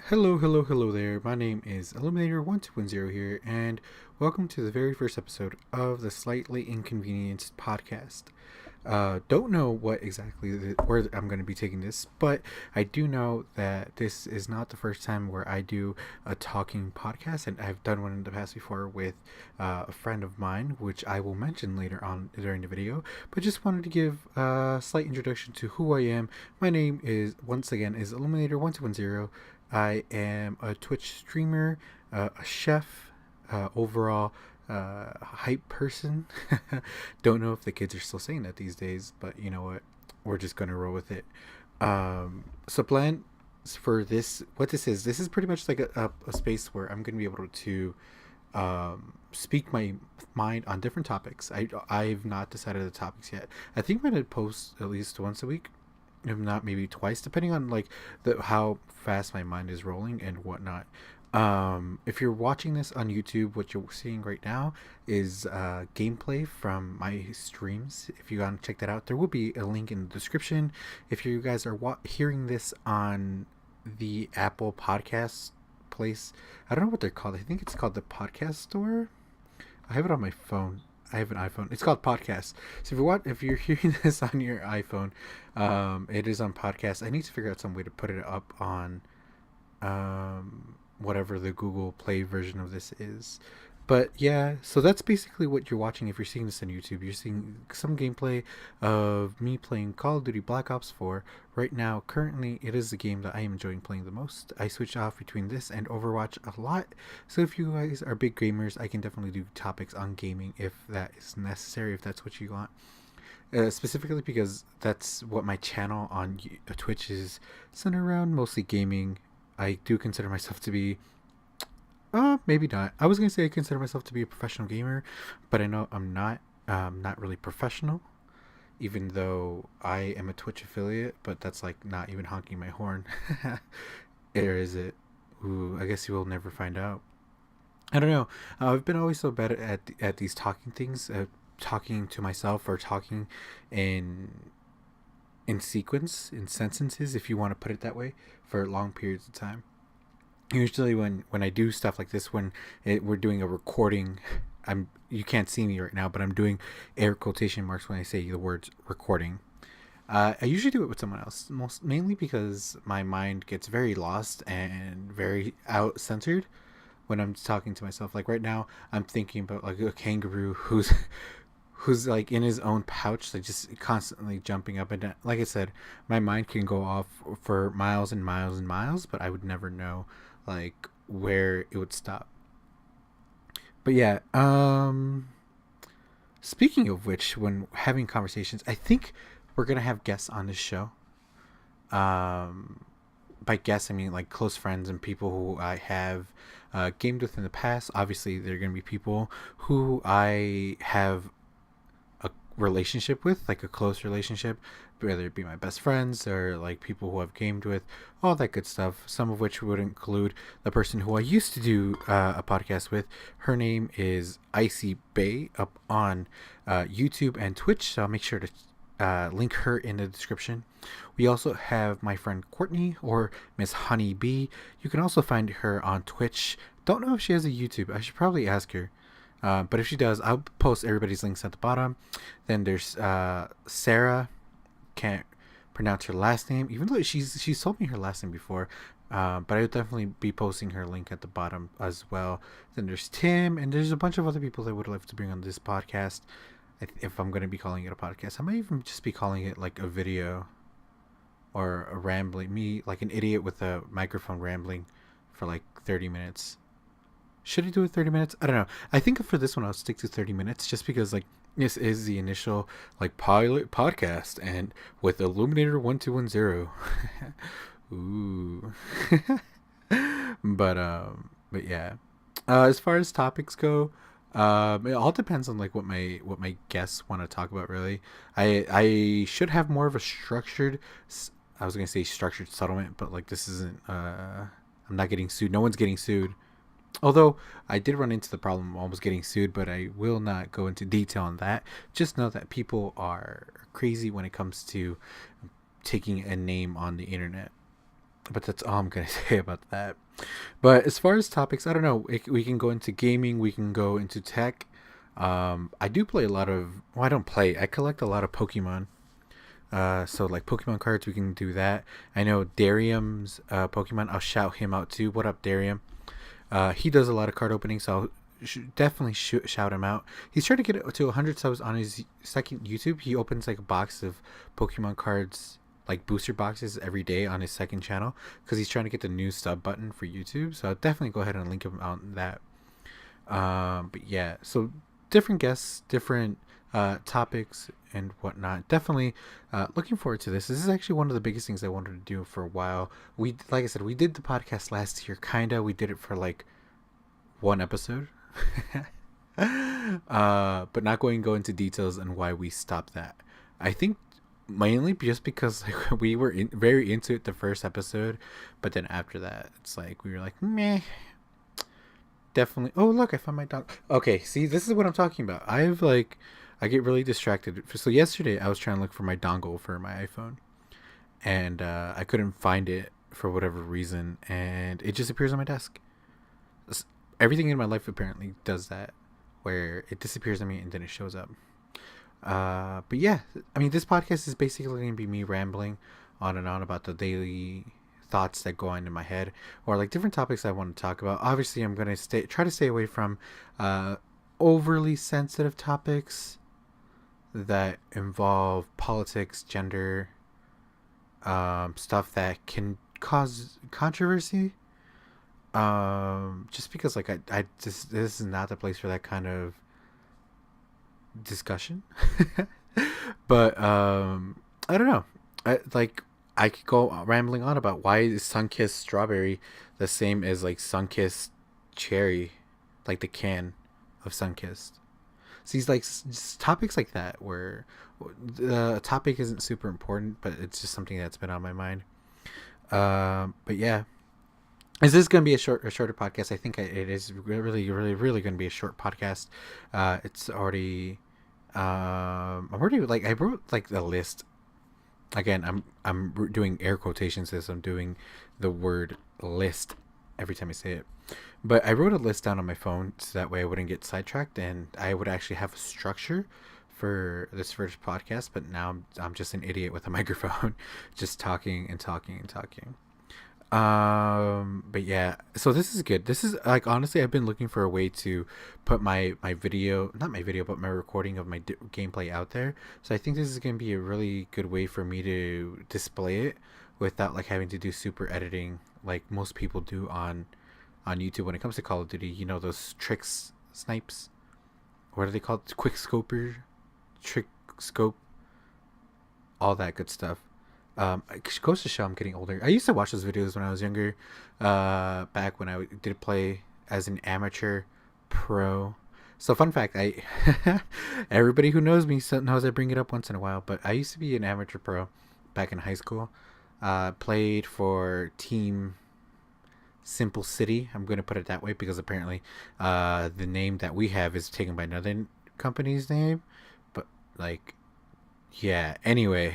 Hello there. My name is Eliminator1210 here, and welcome to the very first episode of the Slightly Inconvenienced podcast. Don't know what exactly where I'm going to be taking this, but I do know that this is not the first time where I do a talking podcast, and I've done one in the past before with a friend of mine, which I will mention later on during the video. But just wanted to give a slight introduction to who I am. My name is once again is Eliminator1210. I am a Twitch streamer, a chef, overall hype person. Don't know if the kids are still saying that these days, but you know what? We're just gonna roll with it. So plan for this. What this is pretty much like a space where I'm gonna be able to speak my mind on different topics. I've not decided the topics yet. I think I'm gonna post at least once a week, if not maybe twice, depending on like the how fast my mind is rolling and whatnot. If you're watching this on YouTube, what you're seeing right now is gameplay from my streams. If you want to check that out, there will be a link in the description. If you guys are hearing this on the Apple Podcast place, I don't know what they're called. I think it's called the Podcast Store. I have it on my phone. I have an iPhone. It's called Podcast. So if you're hearing this on your iPhone, it is on Podcast. I need to figure out some way to put it up on whatever the Google Play version of this is. But yeah, so that's basically what you're watching. If you're seeing this on YouTube, you're seeing some gameplay of me playing Call of Duty Black Ops 4 right now. Currently, it is the game that I am enjoying playing the most. I switch off between this and Overwatch a lot. So if you guys are big gamers, I can definitely do topics on gaming if that is necessary, if that's what you want. Specifically because that's what my channel on Twitch is centered around, mostly gaming. I do consider myself to be maybe not. I was gonna say I consider myself to be a professional gamer, but I know I'm not. Not really professional, even though I am a Twitch affiliate. But that's like not even honking my horn. Or is it? Ooh, I guess you will never find out. I don't know. I've been always so bad at these talking things, talking to myself or talking in sequence, in sentences, if you want to put it that way, for long periods of time. Usually when I do stuff like this, we're doing a recording, you can't see me right now, but I'm doing air quotation marks when I say the words recording. I usually do it with someone else, mainly because my mind gets very lost and very out centered when I'm talking to myself. Like right now, I'm thinking about like a kangaroo who's like in his own pouch, like just constantly jumping up and down. Like I said, my mind can go off for miles and miles and miles, but I would never know like where it would stop. But yeah, speaking of which, when having conversations, I think we're gonna have guests on this show. Um, by guests, I mean like close friends and people who I have gamed with in the past. Obviously, they're gonna be people who I have relationship with, like a close relationship, whether it be my best friends or like people who I've gamed with, all that good stuff. Some of which would include the person who I used to do a podcast with. Her name is Icy Bay up on YouTube and Twitch, so I'll make sure to link her in the description. We also have my friend Courtney, or Miss Honey Bee. You can also find her on Twitch. Don't know if she has a YouTube. I should probably ask her. But if she does, I'll post everybody's links at the bottom. Then there's Sarah. Can't pronounce her last name, even though she's told me her last name before. But I would definitely be posting her link at the bottom as well. Then there's Tim, and there's a bunch of other people that I would like to bring on this podcast. If I'm going to be calling it a podcast, I might even just be calling it like a video or a rambling. Me, like an idiot with a microphone rambling for like 30 minutes. Should I do it 30 minutes? I don't know. I think for this one I'll stick to 30 minutes just because like this is the initial like pilot podcast and with Illuminator 1210. Ooh. But yeah. As far as topics go, it all depends on like what my guests want to talk about really. I should have more of a structured I was going to say structured settlement, but like this isn't I'm not getting sued. No one's getting sued. Although I did run into the problem of almost getting sued, but I will not go into detail on that. Just know that people are crazy when it comes to taking a name on the internet. But that's all I'm gonna say about that. But as far as topics, I don't know. We can go into gaming. We can go into tech. I do play a lot of. Well, I don't play. I collect a lot of Pokemon. So like Pokemon cards, we can do that. I know Darium's Pokemon. I'll shout him out too. What up, Darium? He does a lot of card openings, so I'll definitely shout him out. He's trying to get it to 100 subs on his second YouTube. He opens like a box of Pokemon cards, like booster boxes every day on his second channel because he's trying to get the new sub button for YouTube. So I'll definitely go ahead and link him out in that. But yeah, so different guests, different topics and whatnot. Definitely looking forward to this. This is actually one of the biggest things I wanted to do for a while. We, like I said, we did the podcast last year, kinda. We did it for like one episode, but not going to go into details on why we stopped that. I think mainly just because like we were very into it the first episode, but then after that, it's like we were like meh. Definitely. Oh look, I found my dog. Okay, see, this is what I'm talking about. I get really distracted. So yesterday I was trying to look for my dongle for my iPhone, and I couldn't find it for whatever reason, and it just appears on my desk. Everything in my life apparently does that, where it disappears on me and then it shows up. But yeah, I mean, this podcast is basically going to be me rambling on and on about the daily thoughts that go on in my head, or like different topics I want to talk about. Obviously, I'm going to try to stay away from uh, overly sensitive topics that involve politics, gender, stuff that can cause controversy. Just because like I just this is not the place for that kind of discussion. But I don't know. I could go rambling on about why is Sunkissed strawberry the same as like Sunkissed cherry, like the can of Sunkissed. So these like topics like that where the topic isn't super important, but it's just something that's been on my mind. But yeah, is this going to be a shorter podcast? I think it is really going to be a short podcast. It's already I'm already like I wrote like the list. Again, I'm doing air quotations as I'm doing the word list every time I say it. But I wrote a list down on my phone so that way I wouldn't get sidetracked and I would actually have a structure for this first podcast. But now I'm just an idiot with a microphone, just talking and talking and talking. But yeah, so this is good. This is like honestly I've been looking for a way to put my video, not my video but my recording of my gameplay out there. So I think this is going to be a really good way for me to display it without like having to do super editing like most people do on YouTube when it comes to Call of Duty. You know those tricks snipes, what are they called, quick scoper, trick scope, all that good stuff. It goes to show I'm getting older. I used to watch those videos when I was younger, back when I did play as an amateur pro. So fun fact, I everybody who knows me knows I bring it up once in a while, but I used to be an amateur pro back in high school. Played for Team Simple City. I'm going to put it that way because apparently the name that we have is taken by another company's name. But like, yeah. Anyway.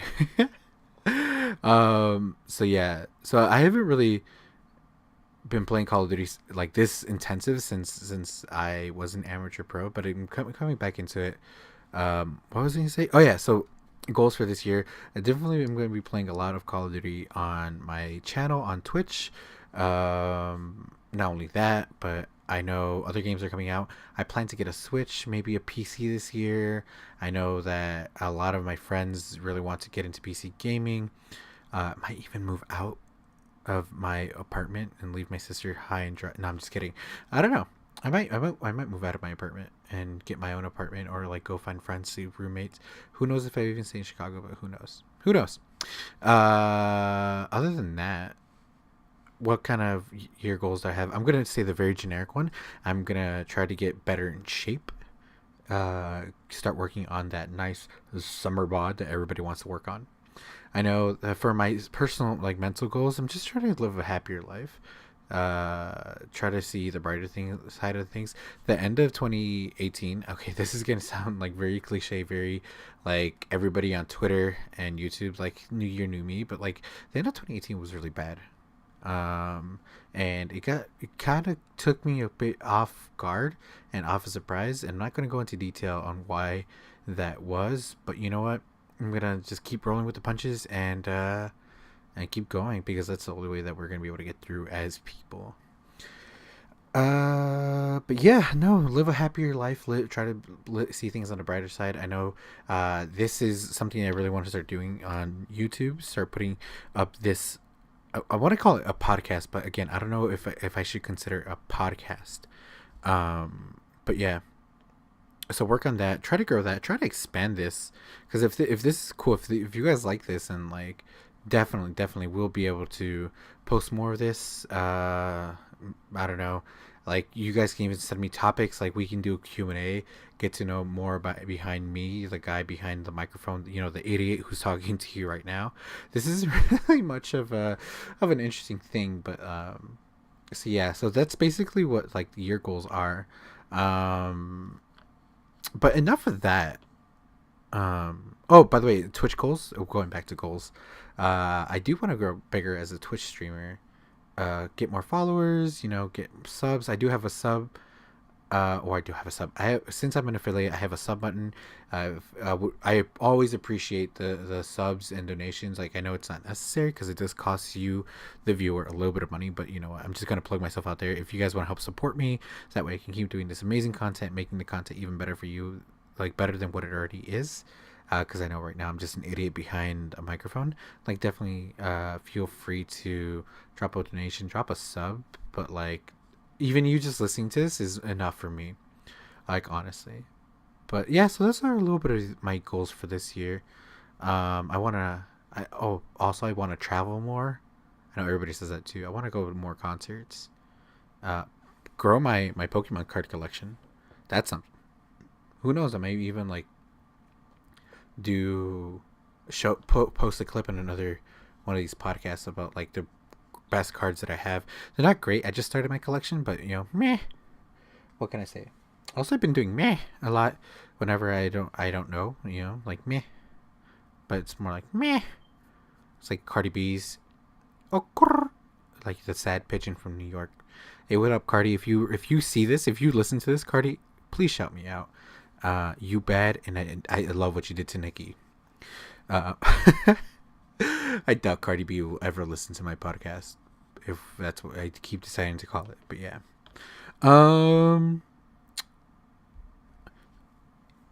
So yeah, so I haven't really been playing Call of Duty like this intensive since I was an amateur pro, but I'm coming back into it. What was I gonna say? Oh yeah, so goals for this year. I definitely am going to be playing a lot of Call of Duty on my channel on Twitch. Not only that, but I know other games are coming out. I plan to get a Switch, maybe a PC this year. I know that a lot of my friends really want to get into PC gaming. Might even move out of my apartment and leave my sister high and dry. No, I'm just kidding. I don't know. I might move out of my apartment and get my own apartment, or like go find friends, see roommates. Who knows if I even stay in Chicago? But who knows? Who knows? Other than that, what kind of year goals do I have? I'm gonna say the very generic one. I'm gonna try to get better in shape. Start working on that nice summer bod that everybody wants to work on. I know that for my personal like mental goals, I'm just trying to live a happier life. Try to see the brighter side of things. The end of 2018. Okay, this is gonna sound like very cliche, very like everybody on Twitter and YouTube like New Year, New Me. But like the end of 2018 was really bad. um, and it kind of took me a bit off guard and off a surprise. I'm not going to go into detail on why that was, but you know what? I'm gonna just keep rolling with the punches and keep going because that's the only way that we're gonna be able to get through as people. But yeah, no, live a happier life. Try to see things on the brighter side. I know, this is something I really want to start doing on YouTube. Start putting up this. I want to call it a podcast, but again, I don't know if I should consider it a podcast. But yeah, so work on that. Try to grow that. Try to expand this, because if this is cool, if you guys like this, and like, definitely we'll be able to post more of this. I don't know, like, you guys can even send me topics, like we can do a Q&A, get to know more about behind me, the guy behind the microphone, the idiot who's talking to you right now. This is really much of an interesting thing. But so yeah, so that's basically what like your goals are. um but enough of that. Oh, by the way, Twitch goals, going back to goals, I do want to grow bigger as a Twitch streamer, get more followers, get subs. I do have a sub, or I do have a sub. Since I'm an affiliate, I have a sub button. I always appreciate the subs and donations. Like, I know it's not necessary because it does cost you, the viewer, a little bit of money. But you know what? I'm just gonna plug myself out there. If you guys want to help support me, so that way I can keep doing this amazing content, making the content even better for you, like better than what it already is. Because I know right now I'm just an idiot behind a microphone. Like, definitely, feel free to drop a donation, drop a sub. But like, even you just listening to this is enough for me, like, honestly. But yeah, so those are a little bit of my goals for this year. I want to, also, I want to travel more. I know everybody says that too. I want to go to more concerts, uh grow my Pokemon card collection. That's something. Who knows, I may even like do post a clip in another one of these podcasts about like the best cards that I have. They're not great. I just started my collection, but meh. What can I say? Also, I've been doing meh a lot whenever I don't know, like meh. But it's more like meh. It's like Cardi B's, oh, like the sad pigeon from New York. Hey, what up, Cardi? If you see this, if you listen to this, Cardi, please shout me out. You bad, and I love what you did to Nikki. Uh, I doubt Cardi B will ever listen to my podcast, if that's what I keep deciding to call it. But yeah, um,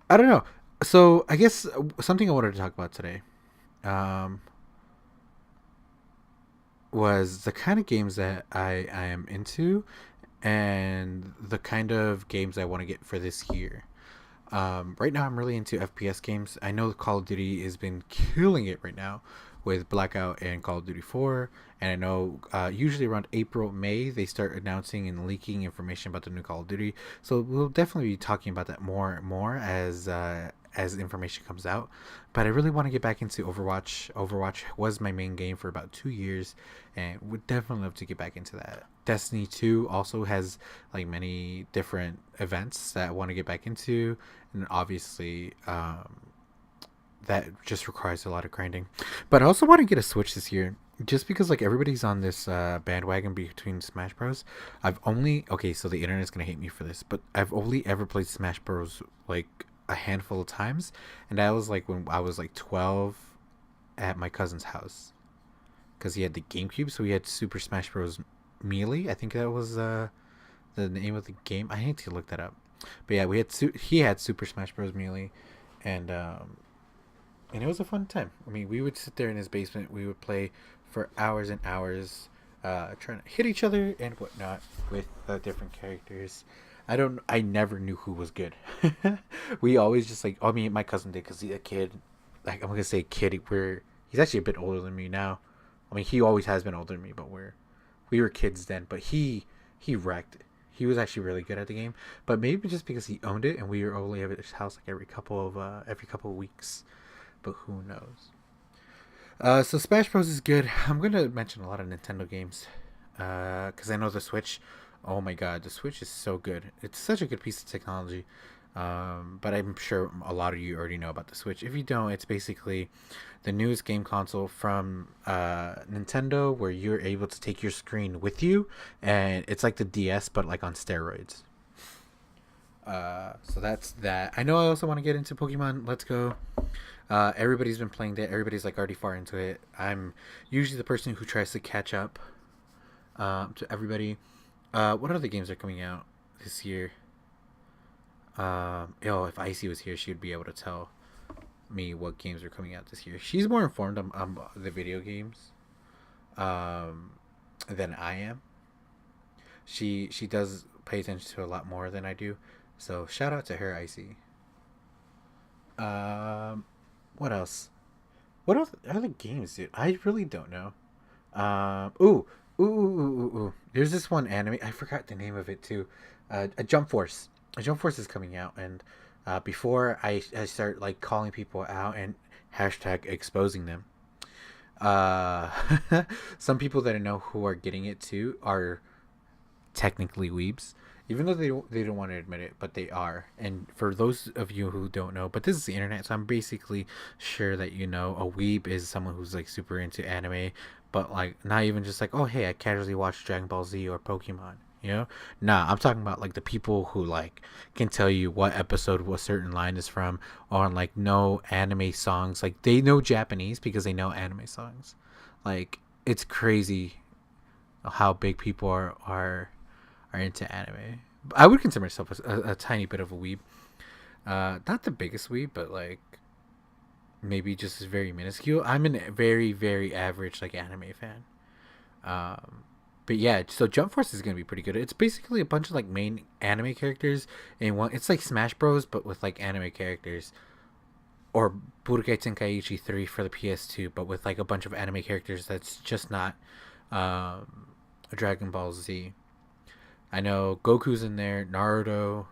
I don't know. So I guess something I wanted to talk about today, um, was the kind of games that I am into, and the kind of games I want to get for this year. Right now, I'm really into FPS games. I know Call of Duty has been killing it right now with Blackout and Call of Duty 4. And I know, usually around April, May, they start announcing and leaking information about the new Call of Duty. So we'll definitely be talking about that more and more as information comes out. But I really want to get back into Overwatch. Overwatch was my main game for about 2 years, and would definitely love to get back into that. Destiny 2 also has like many different events that I want to get back into, and obviously, that just requires a lot of grinding. But I also want to get a Switch this year, just because like everybody's on this bandwagon between Smash Bros. I've only Okay, so the internet's gonna hate me for this, but I've only ever played Smash Bros like a handful of times, and that was like when I was like 12 at my cousin's house, because he had the GameCube, so he had Super Smash Bros. Melee. I think that was the name of the game. I need to look that up. But yeah, he had Super Smash Bros. Melee, and and it was a fun time. I mean, we would sit there in his basement. We would play for hours and hours, trying to hit each other and whatnot with different characters. I never knew who was good. We always just like, I mean, my cousin did, because he's a kid. Like, I'm gonna say kid. He's actually a bit older than me now. I mean, he always has been older than me, but we were kids then. But he wrecked. He was actually really good at the game. But maybe just because he owned it, and we were only at his house like every couple of weeks. But who knows? So Smash Bros is good. I'm gonna mention a lot of Nintendo games, because I know the Switch. Oh my God, the Switch is so good. It's such a good piece of technology. But I'm sure a lot of you already know about the Switch. If you don't, it's basically the newest game console from Nintendo, where you're able to take your screen with you, and it's like the DS but like on steroids. So that's that. I know I also want to get into Pokemon Let's Go. Everybody's been playing that. Everybody's like already far into it. I'm usually the person who tries to catch up to everybody. What other games are coming out this year? If Icy was here, she'd be able to tell me what games are coming out this year. She's more informed on the video games um, than I am. She does pay attention to a lot more than I do. So shout out to her, Icy. Um, what else? What else other games, dude? I really don't know. Ooh. There's this one anime. I forgot the name of it too. A Jump Force. A Jump Force is coming out, and before I start like calling people out and hashtag exposing them, uh, some people that I know who are getting it too are technically weebs, even though they don't want to admit it, but they are. And for those of you who don't know, but this is the internet, so I'm basically sure that you know a weeb is someone who's like super into anime, but like not even just like, oh hey, I casually watch Dragon Ball Z or Pokemon. You know, nah, I'm talking about like the people who like can tell you what episode what certain line is from, or like know anime songs. Like they know Japanese because they know anime songs. Like it's crazy how big people are into anime. I would consider myself a tiny bit of a weeb. Not the biggest weeb, but like maybe just very minuscule. I'm a very very average like anime fan. Um, but yeah, so Jump Force is gonna be pretty good. It's basically a bunch of like main anime characters in one. It's like Smash Bros, but with like anime characters, or Budokai Tenkaichi 3 for the PS2, but with like a bunch of anime characters. That's just not um, Dragon Ball Z. I know Goku's in there, Naruto,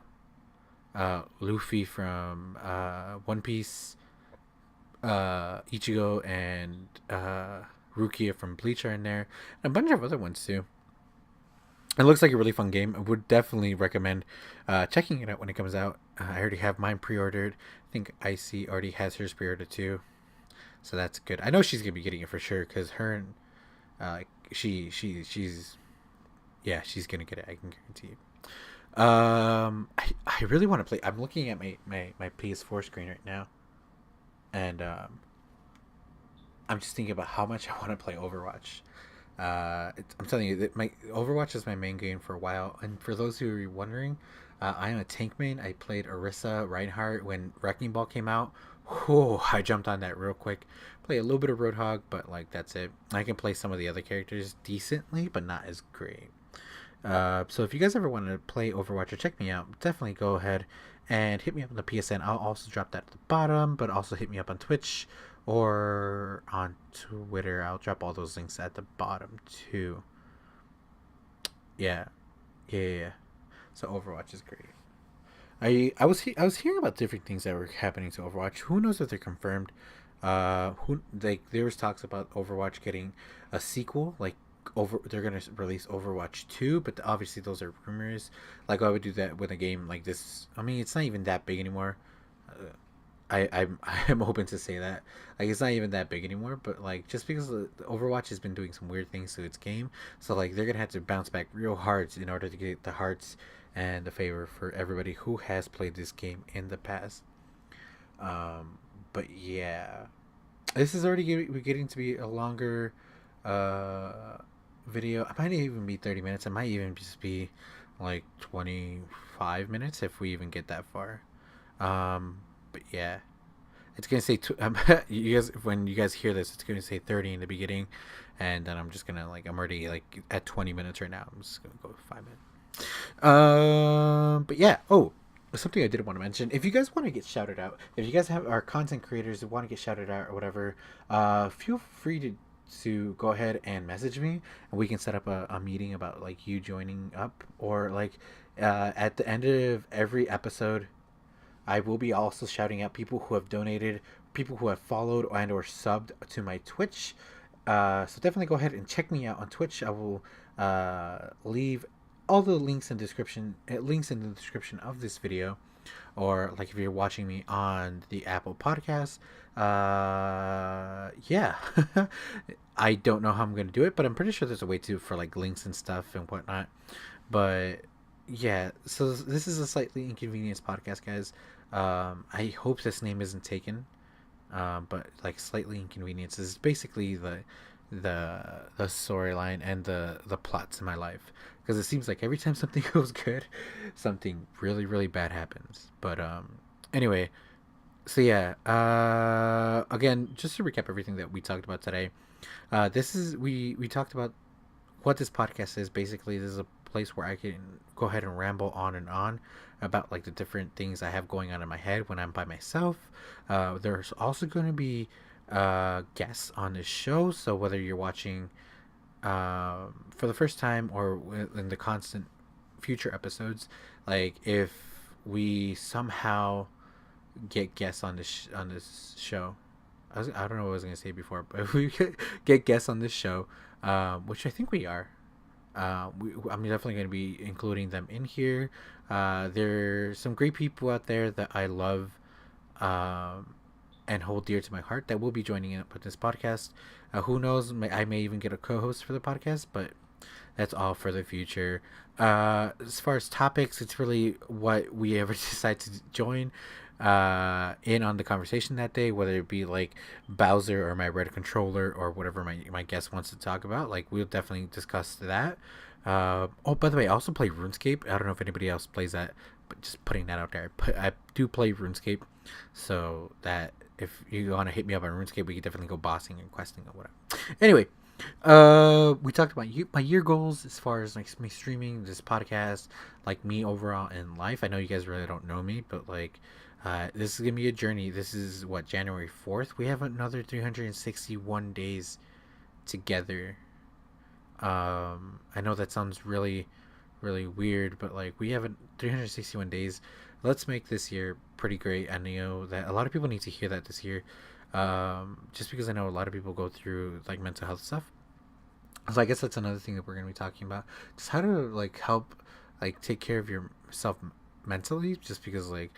Luffy from One Piece, Ichigo and Rukia from Bleach are in there, and a bunch of other ones too. It looks like a really fun game. I would definitely recommend checking it out when it comes out. I already have mine pre-ordered. I think Icy already has hers pre-ordered too, so that's good. I know she's gonna be getting it for sure because her and she's yeah, she's gonna get it. I can guarantee it. I really want to play. I'm looking at my PS4 screen right now, and I'm just thinking about how much I want to play Overwatch. I'm telling you that my Overwatch is my main game for a while, and for those who are wondering, I am a tank main. I played Orisa Reinhardt when Wrecking Ball came out. Whoa, I jumped on that real quick. Play a little bit of Roadhog, but like that's it. I can play some of the other characters decently, but not as great. So if you guys ever want to play Overwatch or check me out, definitely go ahead and hit me up on the PSN. I'll also drop that at the bottom, but also hit me up on Twitch or on Twitter. I'll drop all those links at the bottom too. Yeah, yeah. So Overwatch is great. I was hearing about different things that were happening to Overwatch. Who knows if they're confirmed? Who like there was talks about Overwatch getting a sequel, like they're gonna release Overwatch 2, but obviously those are rumors. Like I would do that with a game like this. I mean, it's not even that big anymore. I'm open to say that like it's not even that big anymore, but like just because the Overwatch has been doing some weird things to its game, so like they're gonna have to bounce back real hard in order to get the hearts and the favor for everybody who has played this game in the past. Um, but yeah, this is already getting to be a longer uh video. I might even be 30 minutes. I might even just be like 25 minutes if we even get that far. But yeah, it's gonna say you guys when you guys hear this, it's gonna say 30 in the beginning, and then I'm just gonna like I'm already like at 20 minutes right now. I'm just gonna go 5 minutes. But yeah. Oh, something I did want to mention. If you guys want to get shouted out, if you guys have are content creators who want to get shouted out or whatever, feel free to go ahead and message me, and we can set up a meeting about like you joining up, or like at the end of every episode I will be also shouting out people who have donated, people who have followed and or subbed to my Twitch. So definitely go ahead and check me out on Twitch. I will leave all the links in the description of this video. or like if you're watching me on the Apple Podcast, yeah. I don't know how I'm gonna do it, but I'm pretty sure there's a way to for like links and stuff and whatnot. But yeah, so this is a slightly inconvenienced podcast, guys. I hope this name isn't taken. But like slightly inconvenienced is basically the storyline and the plots in my life, because it seems like every time something goes good, something really bad happens. But anyway, so yeah, again, just to recap everything that we talked about today, this is we talked about what this podcast is. Basically, this is a place where I can go ahead and ramble on and on about like the different things I have going on in my head when I'm by myself. There's also going to be guests on this show, so whether you're watching for the first time or in the constant future episodes, like if we somehow get guests on on this show, I don't know what I was gonna say before, but if we get guests on this show, which I think we are, I'm definitely going to be including them in here. There's some great people out there that I love and hold dear to my heart that will be joining up with this podcast. Who knows? I may even get a co-host for the podcast, but that's all for the future. As far as topics, it's really what we ever decide to join in on the conversation that day, whether it be like Bowser or my red controller or whatever my guest wants to talk about. Like, we'll definitely discuss that. Oh, by the way, I also play RuneScape. I don't know if anybody else plays that, but just putting that out there. I do play RuneScape, so that if you want to hit me up on RuneScape, we could definitely go bossing and questing or whatever. Anyway, we talked about my year goals as far as like me streaming this podcast, like me overall in life. I know you guys really don't know me, but like, this is gonna be a journey. This is what, January 4th. We have another 361 days together. I know that sounds really weird, but like we have 361 days. Let's make this year pretty great. I know that a lot of people need to hear that this year. Just because I know a lot of people go through like mental health stuff. So I guess that's another thing that we're gonna be talking about. Just how to like help like take care of yourself mentally. Just because like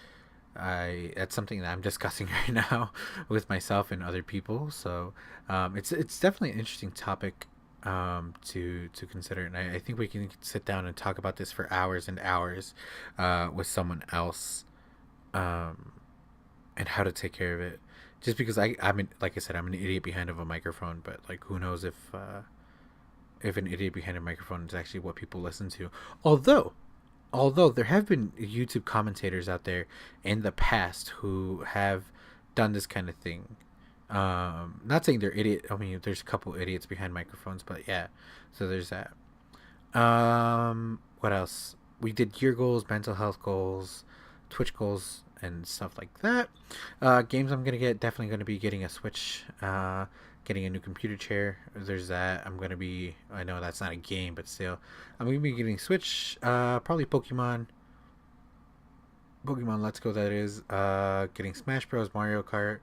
that's something that I'm discussing right now with myself and other people. So it's definitely an interesting topic to consider, and I think we can sit down and talk about this for hours and hours with someone else, um, and how to take care of it. Just because like I said, I'm an idiot behind of a microphone, but like who knows if an idiot behind a microphone is actually what people listen to. Although there have been YouTube commentators out there in the past who have done this kind of thing. Not saying they're idiot. I mean, there's a couple idiots behind microphones, but yeah. So there's that. What else? We did year goals, mental health goals, Twitch goals, and stuff like that. Games I'm gonna get, definitely gonna be getting a Switch. Getting a new computer chair. There's that. I'm gonna be. I know that's not a game, but still, I'm gonna be getting Switch. Probably Pokemon. Pokemon Let's Go. That is. Getting Smash Bros. Mario Kart.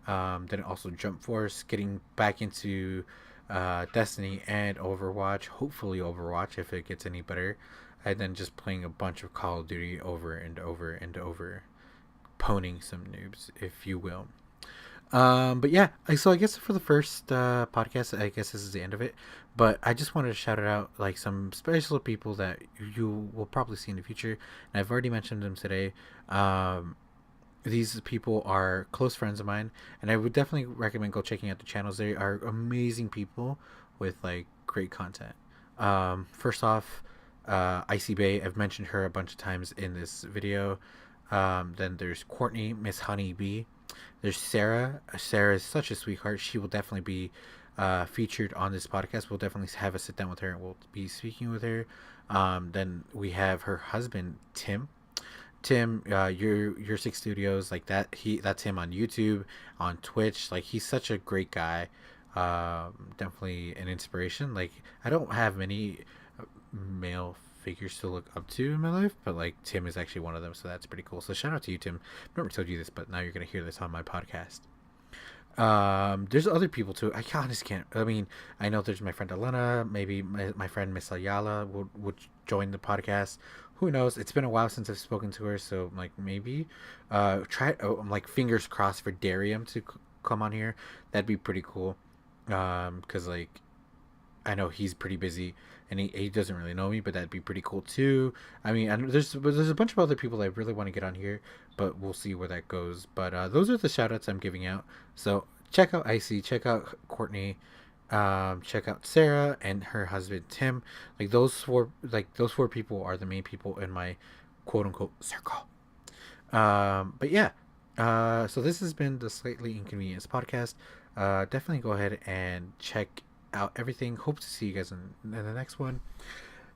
Then also Jump Force. Getting back into Destiny and Overwatch. Hopefully Overwatch if it gets any better. And then just playing a bunch of Call of Duty over and over and over, poning some noobs, if you will. But yeah, so I guess for the first podcast, I guess this is the end of it. But I just wanted to shout it out, like some special people that you will probably see in the future, and I've already mentioned them today. These people are close friends of mine, and I would definitely recommend go checking out the channels. They are amazing people with like great content. First off, Icy Bay. I've mentioned her a bunch of times in this video. Then there's Courtney, Miss Honey Bee. There's Sarah. Sarah is such a sweetheart. She will definitely be featured on this podcast. We'll definitely have a sit down with her and we'll be speaking with her. Then we have her husband, Tim. Tim, your Six Studios, like that's him on YouTube, on Twitch. Like he's such a great guy. Definitely an inspiration. Like I don't have many male figures to look up to in my life, but like Tim is actually one of them, so that's pretty cool. So shout out to you, Tim. I've never told you this, but now you're gonna hear this on my podcast. There's other people too. I honestly can't. I mean, I know there's my friend Elena. Maybe my friend Miss Ayala would join the podcast. who knows? It's been a while since I've spoken to her, so like maybe try. Oh, I'm like fingers crossed for Darium to come on here. That'd be pretty cool. Cause like I know he's pretty busy and he doesn't really know me, but that'd be pretty cool too. I mean, there's a bunch of other people I really want to get on here, but we'll see where that goes. But those are the shout outs I'm giving out. So check out Icy, check out Courtney, check out Sarah and her husband Tim. Those four people are the main people in my quote unquote circle. But yeah, so this has been the Slightly Inconvenienced podcast. Definitely go ahead and check out everything. Hope to see you guys in the next one.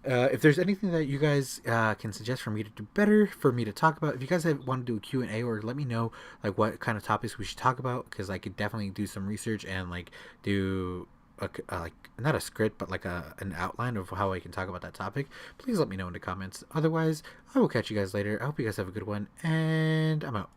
If there's anything that you guys can suggest for me to do better, for me to talk about, if you guys want to do a Q&A, or let me know like what kind of topics we should talk about, because I could definitely do some research and like do like not a script but like an outline of how I can talk about that topic. Please let me know in the comments. Otherwise, I will catch you guys later. I hope you guys have a good one, and I'm out.